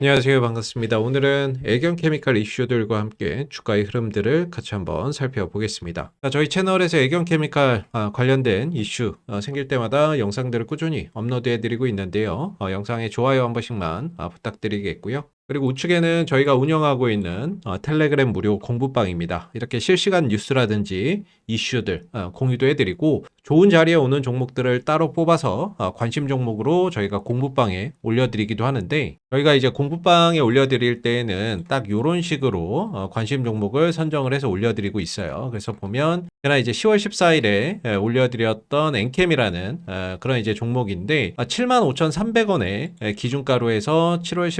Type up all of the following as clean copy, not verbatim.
안녕하세요. 반갑습니다. 오늘은 애견 케미칼 이슈들과 함께 주가의 흐름들을 같이 한번 살펴보겠습니다. 저희 채널에서 애견 케미칼 관련된 이슈 생길 때마다 영상들을 꾸준히 업로드해드리고 있는데요. 영상에 좋아요 한 번씩만 부탁드리겠고요. 그리고 우측에는 저희가 운영하고 있는 텔레그램 무료 공부방입니다. 이렇게 실시간 뉴스라든지 이슈들 공유도 해드리고 좋은 자리에 오는 종목들을 따로 뽑아서 관심 종목으로 저희가 공부방에 올려드리기도 하는데, 저희가 이제 공부방에 올려드릴 때에는 딱 이런 식으로 관심 종목을 선정을 해서 올려드리고 있어요. 그래서 보면 제가 이제 10월 14일에 올려드렸던 엔캠이라는 그런 이제 종목인데 75,300원에 기준가로 해서 10월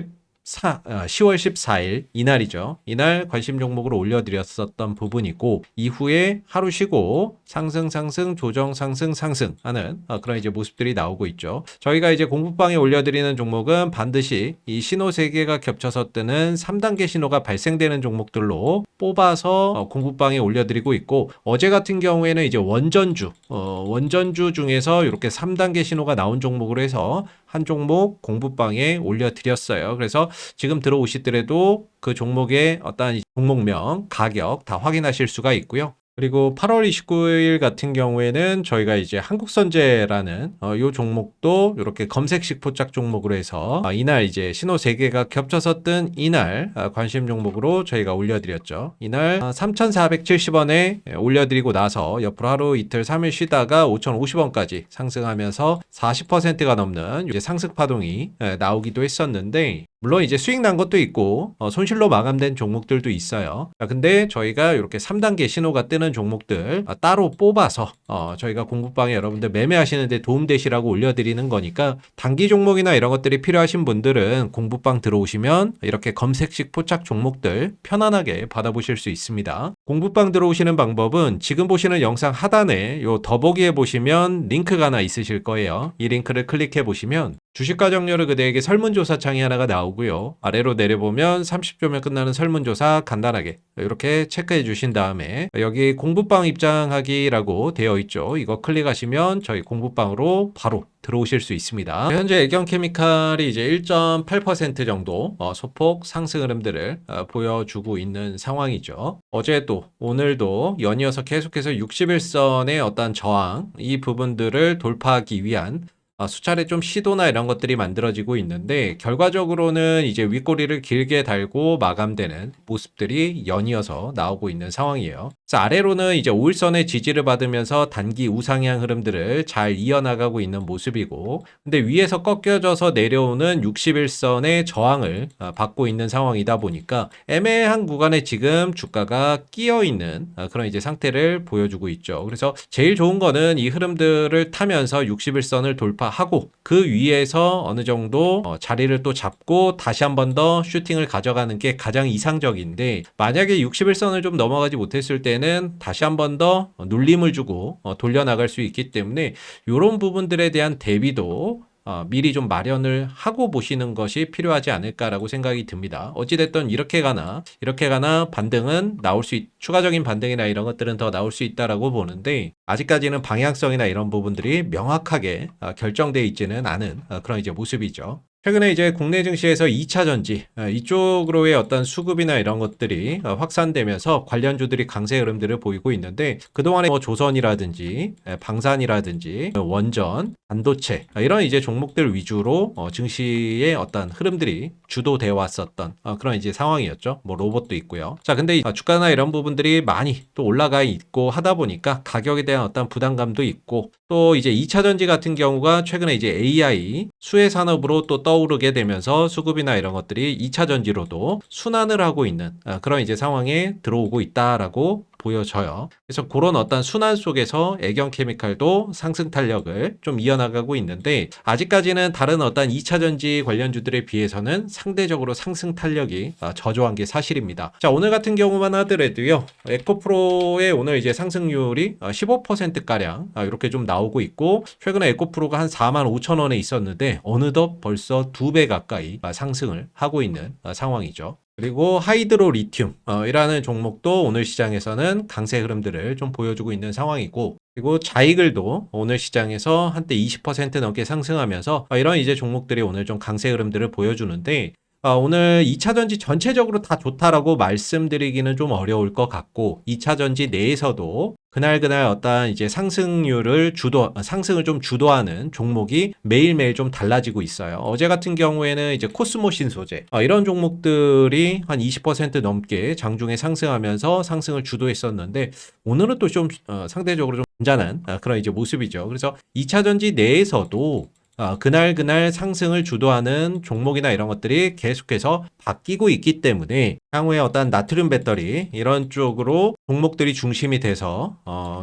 14일 이날이죠. 이날 관심 종목으로 올려드렸었던 부분이고, 이후에 하루 쉬고 상승 조정 상승 하는 그런 이제 모습들이 나오고 있죠. 저희가 이제 공부방에 올려드리는 종목은 반드시 이 신호 3개가 겹쳐서 뜨는 3단계 신호가 발생되는 종목들로 뽑아서 공부방에 올려드리고 있고, 어제 같은 경우에는 이제 원전주 중에서 이렇게 3단계 신호가 나온 종목으로 해서 한 종목 공부방에 올려드렸어요. 그래서 지금 들어오시더라도 그 종목의 어떤 종목명, 가격 다 확인하실 수가 있고요. 그리고 8월 29일 같은 경우에는 저희가 이제 한국선제라는 요 종목도 이렇게 검색식 포착 종목으로 해서 이날 이제 신호 3개가 겹쳐서 뜬 이날 관심 종목으로 저희가 올려드렸죠. 이날 3,470원에 올려드리고 나서 옆으로 하루 이틀 3일 쉬다가 5,050원까지 상승하면서 40%가 넘는 이제 상승 파동이 나오기도 했었는데, 물론 이제 수익 난 것도 있고 손실로 마감된 종목들도 있어요. 근데 저희가 이렇게 3단계 신호가 뜨는 종목들 따로 뽑아서 저희가 공부방에 여러분들 매매하시는데 도움되시라고 올려드리는 거니까, 단기 종목이나 이런 것들이 필요하신 분들은 공부방 들어오시면 이렇게 검색식 포착 종목들 편안하게 받아보실 수 있습니다. 공부방 들어오시는 방법은 지금 보시는 영상 하단에 요 더보기에 보시면 링크가 하나 있으실 거예요. 이 링크를 클릭해 보시면 주식과정료를 그대에게 설문조사 창이 하나가 나오고요. 아래로 내려보면 30초면 끝나는 설문조사 간단하게 이렇게 체크해 주신 다음에 여기 공부방 입장하기라고 되어 있죠. 이거 클릭하시면 저희 공부방으로 바로 들어오실 수 있습니다. 현재 애견 케미칼이 이제 1.8% 정도 소폭 상승 흐름들을 보여주고 있는 상황이죠. 어제도 오늘도 연이어서 계속해서 61선의 어떤 저항, 이 부분들을 돌파하기 위한 수차례 좀 시도나 이런 것들이 만들어지고 있는데, 결과적으로는 이제 윗꼬리를 길게 달고 마감되는 모습들이 연이어서 나오고 있는 상황이에요. 그래서 아래로는 이제 5일선의 지지를 받으면서 단기 우상향 흐름들을 잘 이어나가고 있는 모습이고, 근데 위에서 꺾여져서 내려오는 61선의 저항을 받고 있는 상황이다 보니까 애매한 구간에 지금 주가가 끼어 있는 그런 이제 상태를 보여주고 있죠. 그래서 제일 좋은 거는 이 흐름들을 타면서 61선을 돌파하고 그 위에서 어느 정도 자리를 또 잡고 다시 한 번 더 슈팅을 가져가는 게 가장 이상적인데, 만약에 61선을 좀 넘어가지 못했을 때는 다시 한 번 더 눌림을 주고 돌려나갈 수 있기 때문에, 이런 부분들에 대한 대비도 미리 좀 마련을 하고 보시는 것이 필요하지 않을까라고 생각이 듭니다. 어찌됐든 이렇게 가나 반등은 추가적인 반등이나 이런 것들은 더 나올 수 있다라고 보는데, 아직까지는 방향성이나 이런 부분들이 명확하게 결정되어 있지는 않은 그런 이제 모습이죠. 최근에 이제 국내 증시에서 2차 전지 이쪽으로의 어떤 수급이나 이런 것들이 확산되면서 관련주들이 강세 흐름들을 보이고 있는데, 그동안에 조선이라든지 방산이라든지 원전, 반도체 이런 이제 종목들 위주로 증시의 어떤 흐름들이 주도되어 왔었던 그런 이제 상황이었죠. 뭐 로봇도 있고요. 자, 근데 주가나 이런 부분들이 많이 또 올라가 있고 하다 보니까 가격에 대한 어떤 부담감도 있고, 또 이제 2차 전지 같은 경우가 최근에 이제 AI 수혜 산업으로 또 떠오르게 되면서 수급이나 이런 것들이 2차 전지로도 순환을 하고 있는 그런 이제 상황에 들어오고 있다라고 보여져요. 그래서 그런 어떤 순환 속에서 애견 케미칼도 상승 탄력을 좀 이어나가고 있는데, 아직까지는 다른 어떤 2차 전지 관련주들에 비해서는 상대적으로 상승 탄력이 저조한 게 사실입니다. 자, 오늘 같은 경우만 하더라도요, 에코프로의 오늘 이제 상승률이 15%가량 이렇게 좀 나오고 있고, 최근에 에코프로가 한 45,000원에 있었는데 어느덧 벌써 2배 가까이 상승을 하고 있는 상황이죠. 그리고 하이드로 리튬 이라는 종목도 오늘 시장에서는 강세 흐름들을 좀 보여주고 있는 상황이고, 그리고 자이글도 오늘 시장에서 한때 20% 넘게 상승하면서 이런 이제 종목들이 오늘 좀 강세 흐름들을 보여주는데, 오늘 2차 전지 전체적으로 다 좋다라고 말씀드리기는 좀 어려울 것 같고 2차 전지 내에서도 그날 어떤 이제 상승을 좀 주도하는 종목이 매일매일 좀 달라지고 있어요. 어제 같은 경우에는 이제 코스모신 소재, 이런 종목들이 한 20% 넘게 장중에 상승하면서 상승을 주도했었는데 오늘은 또 좀 상대적으로 좀 잔잔한 그런 이제 모습이죠. 그래서 2차 전지 내에서도 그날 상승을 주도하는 종목이나 이런 것들이 계속해서 바뀌고 있기 때문에 향후에 어떤 나트륨 배터리 이런 쪽으로 종목들이 중심이 돼서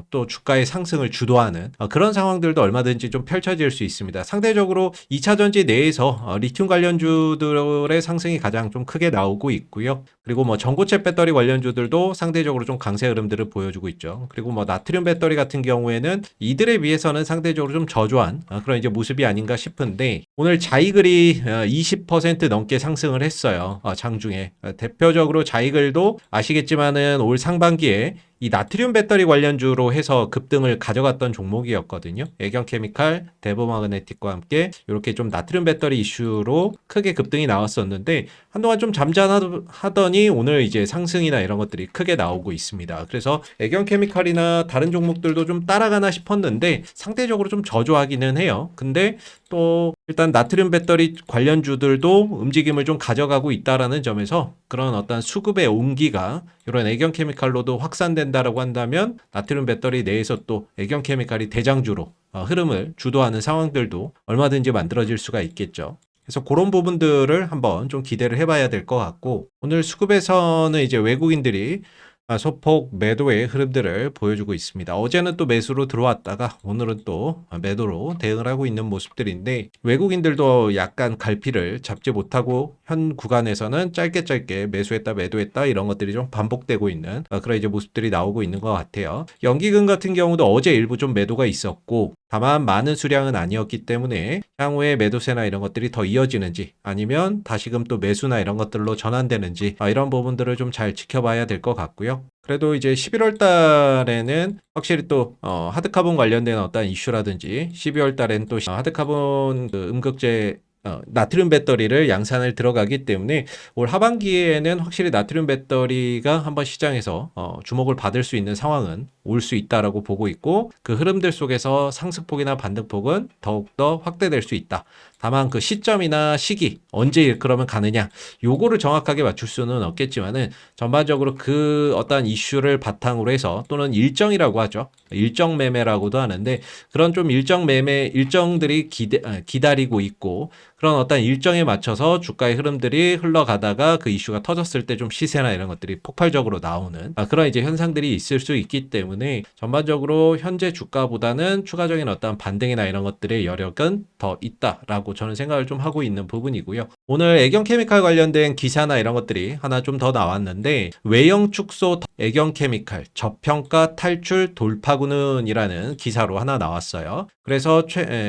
또 주가의 상승을 주도하는 그런 상황들도 얼마든지 좀 펼쳐질 수 있습니다. 상대적으로 2차 전지 내에서 리튬 관련주들의 상승이 가장 좀 크게 나오고 있고요. 그리고 뭐 전고체 배터리 관련주들도 상대적으로 좀 강세 흐름들을 보여주고 있죠. 그리고 뭐 나트륨 배터리 같은 경우에는 이들에 비해서는 상대적으로 좀 저조한 그런 이제 모습이 아닌가 싶은데 오늘 자이글이 20% 넘게 상승을 했어요. 장중에. 대표적으로 자이글도 아시겠지만은 올 상반기에 이 나트륨 배터리 관련주로 해서 급등을 가져갔던 종목이었거든요. 애경케미칼, 데보마그네틱과 함께 이렇게 좀 나트륨 배터리 이슈로 크게 급등이 나왔었는데 한동안 좀 잠잠하더니 오늘 이제 상승이나 이런 것들이 크게 나오고 있습니다. 그래서 애경케미칼이나 다른 종목들도 좀 따라가나 싶었는데 상대적으로 좀 저조하기는 해요. 근데 또 일단 나트륨 배터리 관련주들도 움직임을 좀 가져가고 있다라는 점에서 그런 어떤 수급의 온기가 이런 애경케미칼로도 확산된다라고 한다면 나트륨 배터리 내에서 또 애경케미칼이 대장주로 흐름을 주도하는 상황들도 얼마든지 만들어질 수가 있겠죠. 그래서 그런 부분들을 한번 좀 기대를 해봐야 될 것 같고 오늘 수급에서는 이제 외국인들이 소폭 매도의 흐름들을 보여주고 있습니다. 어제는 또 매수로 들어왔다가 오늘은 또 매도로 대응을 하고 있는 모습들인데 외국인들도 약간 갈피를 잡지 못하고 현 구간에서는 짧게 매수했다 매도했다 이런 것들이 좀 반복되고 있는 그런 이제 모습들이 나오고 있는 것 같아요. 연기금 같은 경우도 어제 일부 좀 매도가 있었고 다만 많은 수량은 아니었기 때문에 향후에 매도세나 이런 것들이 더 이어지는지 아니면 다시금 또 매수나 이런 것들로 전환되는지 이런 부분들을 좀 잘 지켜봐야 될 것 같고요. 그래도 이제 11월 달에는 확실히 또 하드카본 관련된 어떤 이슈라든지 12월 달엔 또 하드카본 음극재 나트륨 배터리를 양산을 들어가기 때문에 올 하반기에는 확실히 나트륨 배터리가 한번 시장에서 주목을 받을 수 있는 상황은 올 수 있다라고 보고 있고 그 흐름들 속에서 상승폭이나 반등폭은 더욱더 확대될 수 있다. 다만 그 시점이나 시기 언제 그러면 가느냐 요거를 정확하게 맞출 수는 없겠지만은 전반적으로 그 어떤 이슈를 바탕으로 해서 또는 일정이라고 하죠. 일정 매매라고도 하는데 그런 좀 일정들이 기다리고 있고 그런 어떤 일정에 맞춰서 주가의 흐름들이 흘러가다가 그 이슈가 터졌을 때 좀 시세나 이런 것들이 폭발적으로 나오는 그런 이제 현상들이 있을 수 있기 때문에 전반적으로 현재 주가보다는 추가적인 어떤 반등이나 이런 것들의 여력은 더 있다라고 저는 생각을 좀 하고 있는 부분이고요. 오늘 애경케미칼 관련된 기사나 이런 것들이 하나 좀 더 나왔는데 외형 축소 애경케미칼 저평가 탈출 돌파구는이라는 기사로 하나 나왔어요. 그래서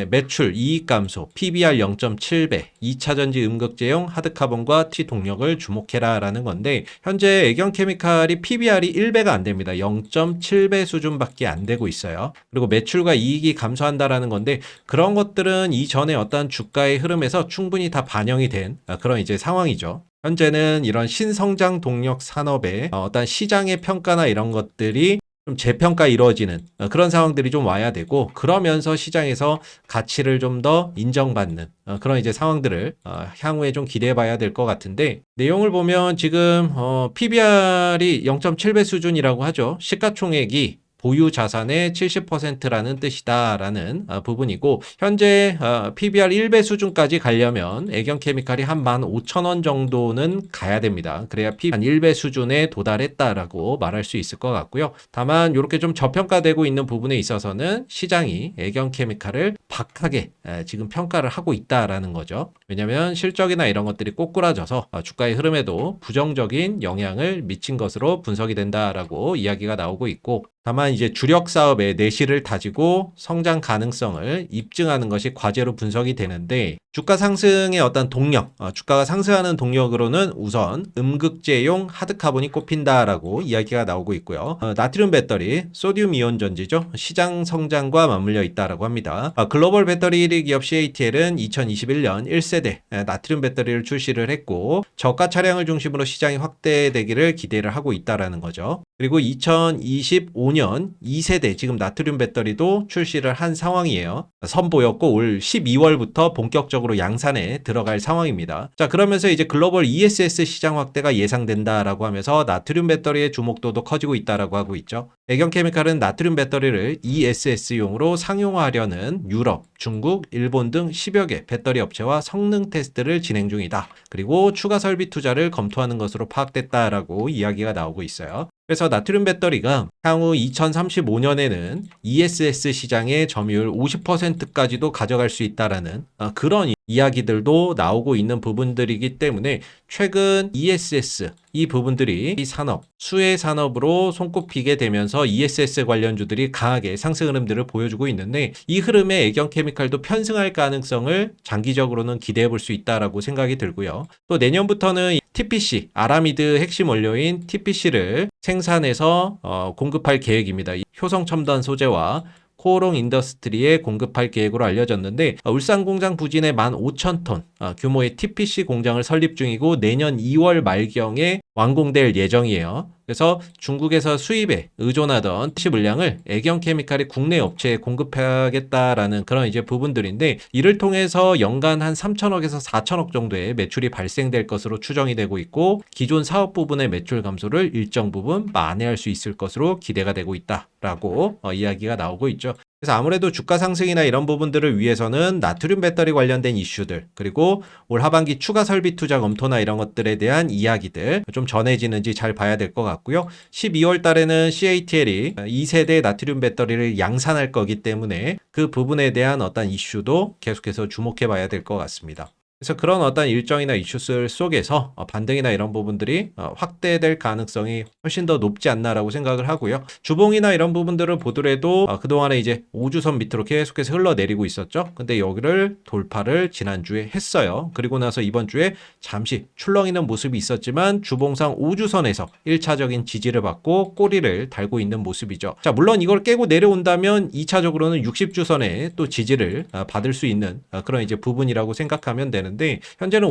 매출, 이익 감소, PBR 0.7배, 2차 전지 음극재용 하드카본과 T 동력을 주목해라 라는 건데 현재 애경케미칼이 PBR이 1배가 안 됩니다. 0.7배 수준밖에 안 되고 있어요. 그리고 매출과 이익이 감소한다라는 건데 그런 것들은 이전에 어떤 주가의 흐름에서 충분히 다 반영이 된 그런 이제 상황이죠. 현재는 이런 신성장 동력 산업의 어떤 시장의 평가나 이런 것들이 좀 재평가 이루어지는 그런 상황들이 좀 와야 되고 그러면서 시장에서 가치를 좀 더 인정받는 그런 이제 상황들을 향후에 좀 기대해 봐야 될 것 같은데 내용을 보면 지금 PBR이 0.7배 수준이라고 하죠. 시가총액이 보유 자산의 70%라는 뜻이다라는 부분이고 현재 PBR 1배 수준까지 가려면 애경케미칼이 한 15,000원 정도는 가야 됩니다. 그래야 PBR 1배 수준에 도달했다라고 말할 수 있을 것 같고요. 다만 이렇게 좀 저평가되고 있는 부분에 있어서는 시장이 애경케미칼을 박하게 지금 평가를 하고 있다라는 거죠. 왜냐하면 실적이나 이런 것들이 꼬꾸라져서 주가의 흐름에도 부정적인 영향을 미친 것으로 분석이 된다라고 이야기가 나오고 있고 다만 이제 주력 사업의 내실을 다지고 성장 가능성을 입증하는 것이 과제로 분석이 되는데 주가 상승의 어떤 동력, 주가가 상승하는 동력으로는 우선 음극재용 하드카본이 꼽힌다라고 이야기가 나오고 있고요. 나트륨 배터리, 소듐 이온 전지죠. 시장 성장과 맞물려 있다라고 합니다. 글로벌 배터리 1위 기업 CATL은 2021년 1세대 나트륨 배터리를 출시를 했고 저가 차량을 중심으로 시장이 확대되기를 기대를 하고 있다라는 거죠. 그리고 2025년 2세대 지금 나트륨 배터리도 출시를 한 상황이에요. 선보였고 올 12월부터 본격적으로 양산에 들어갈 상황입니다. 자, 그러면서 이제 글로벌 ESS 시장 확대가 예상된다라고 하면서 나트륨 배터리의 주목도도 커지고 있다라고 하고 있죠. 애경케미칼은 나트륨 배터리를 ESS용으로 상용화하려는 유럽, 중국, 일본 등 10여 개 배터리 업체와 성능 테스트를 진행 중이다. 그리고 추가 설비 투자를 검토하는 것으로 파악됐다라고 이야기가 나오고 있어요. 그래서 나트륨 배터리가 향후 2035년에는 ESS 시장의 점유율 50%까지도 가져갈 수 있다라는 그런 이야기들도 나오고 있는 부분들이기 때문에 최근 ESS 이 부분들이 이 산업, 수혜 산업으로 손꼽히게 되면서 ESS 관련주들이 강하게 상승 흐름들을 보여주고 있는데 이 흐름에 애경케미칼도 편승할 가능성을 장기적으로는 기대해 볼 수 있다라고 생각이 들고요. 또 내년부터는 TPC, 아라미드 핵심 원료인 TPC를 생산해서 공급할 계획입니다. 효성 첨단 소재와 코오롱 인더스트리에 공급할 계획으로 알려졌는데 울산 공장 부진에 15,000톤 규모의 TPC 공장을 설립 중이고 내년 2월 말경에 완공될 예정이에요. 그래서 중국에서 수입에 의존하던 TPC 물량을 애경케미칼이 국내 업체에 공급하겠다라는 그런 이제 부분들인데 이를 통해서 연간 한 3천억에서 4천억 정도의 매출이 발생될 것으로 추정이 되고 있고 기존 사업 부분의 매출 감소를 일정 부분 만회할 수 있을 것으로 기대가 되고 있다라고 이야기가 나오고 있죠. 그래서 아무래도 주가 상승이나 이런 부분들을 위해서는 나트륨 배터리 관련된 이슈들 그리고 올 하반기 추가 설비 투자 검토나 이런 것들에 대한 이야기들 좀 전해지는지 잘 봐야 될 것 같고요. 12월 달에는 CATL이 2세대 나트륨 배터리를 양산할 거기 때문에 그 부분에 대한 어떤 이슈도 계속해서 주목해 봐야 될 것 같습니다. 그래서 그런 어떤 일정이나 이슈들 속에서 반등이나 이런 부분들이 확대될 가능성이 훨씬 더 높지 않나라고 생각을 하고요. 주봉이나 이런 부분들을 보더라도 그동안에 이제 5주선 밑으로 계속해서 흘러내리고 있었죠. 근데 여기를 돌파를 지난주에 했어요. 그리고 나서 이번 주에 잠시 출렁이는 모습이 있었지만 주봉상 5주선에서 1차적인 지지를 받고 꼬리를 달고 있는 모습이죠. 자, 물론 이걸 깨고 내려온다면 2차적으로는 60주선에 또 지지를 받을 수 있는 그런 이제 부분이라고 생각하면 되는데 현재는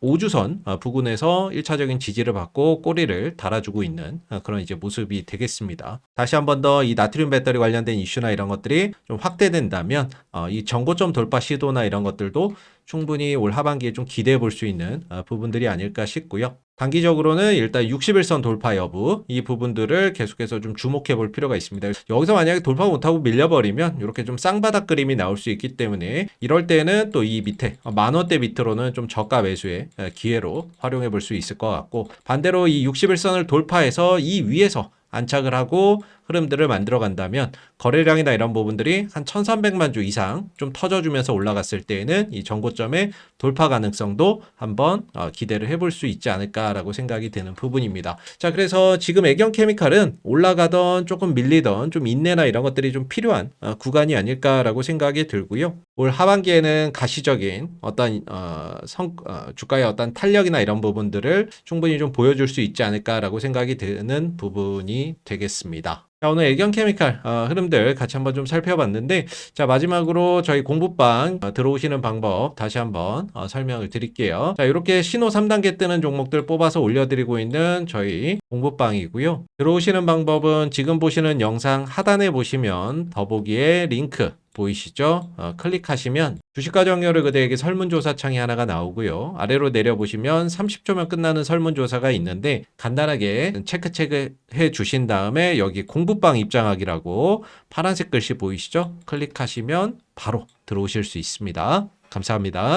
5주선 부근에서 1차적인 지지를 받고 꼬리를 달아주고 있는 그런 이제 모습이 되겠습니다. 다시 한 번 더 이 나트륨 배터리 관련된 이슈나 이런 것들이 좀 확대된다면 이 정고점 돌파 시도나 이런 것들도 충분히 올 하반기에 좀 기대해 볼 수 있는 부분들이 아닐까 싶고요. 단기적으로는 일단 61선 돌파 여부 이 부분들을 계속해서 좀 주목해 볼 필요가 있습니다. 여기서 만약에 돌파 못하고 밀려버리면 이렇게 좀 쌍바닥 그림이 나올 수 있기 때문에 이럴 때는 또 이 밑에 10,000원대 밑으로는 좀 저가 매수의 기회로 활용해 볼 수 있을 것 같고 반대로 이 61선을 돌파해서 이 위에서 안착을 하고 흐름들을 만들어 간다면 거래량이나 이런 부분들이 한 1,300만 주 이상 좀 터져주면서 올라갔을 때에는 이 전고점의 돌파 가능성도 한번 기대를 해볼 수 있지 않을까라고 생각이 드는 부분입니다. 자, 그래서 지금 애경케미칼은 올라가던 조금 밀리던 좀 인내나 이런 것들이 좀 필요한 구간이 아닐까라고 생각이 들고요. 올 하반기에는 가시적인 어떤 주가의 어떤 탄력이나 이런 부분들을 충분히 좀 보여줄 수 있지 않을까라고 생각이 드는 부분이 되겠습니다. 자, 오늘 애경케미칼 흐름들 같이 한번 좀 살펴봤는데 자, 마지막으로 저희 공부방 들어오시는 방법 다시 한번 설명을 드릴게요. 자, 이렇게 신호 3단계 뜨는 종목들 뽑아서 올려드리고 있는 저희 공부방이고요. 들어오시는 방법은 지금 보시는 영상 하단에 보시면 더보기에 링크 보이시죠? 클릭하시면 주식가정료를 그대에게 설문조사 창이 하나가 나오고요. 아래로 내려보시면 30초면 끝나는 설문조사가 있는데 간단하게 체크해 주신 다음에 여기 공부방 입장하기라고 파란색 글씨 보이시죠? 클릭하시면 바로 들어오실 수 있습니다. 감사합니다.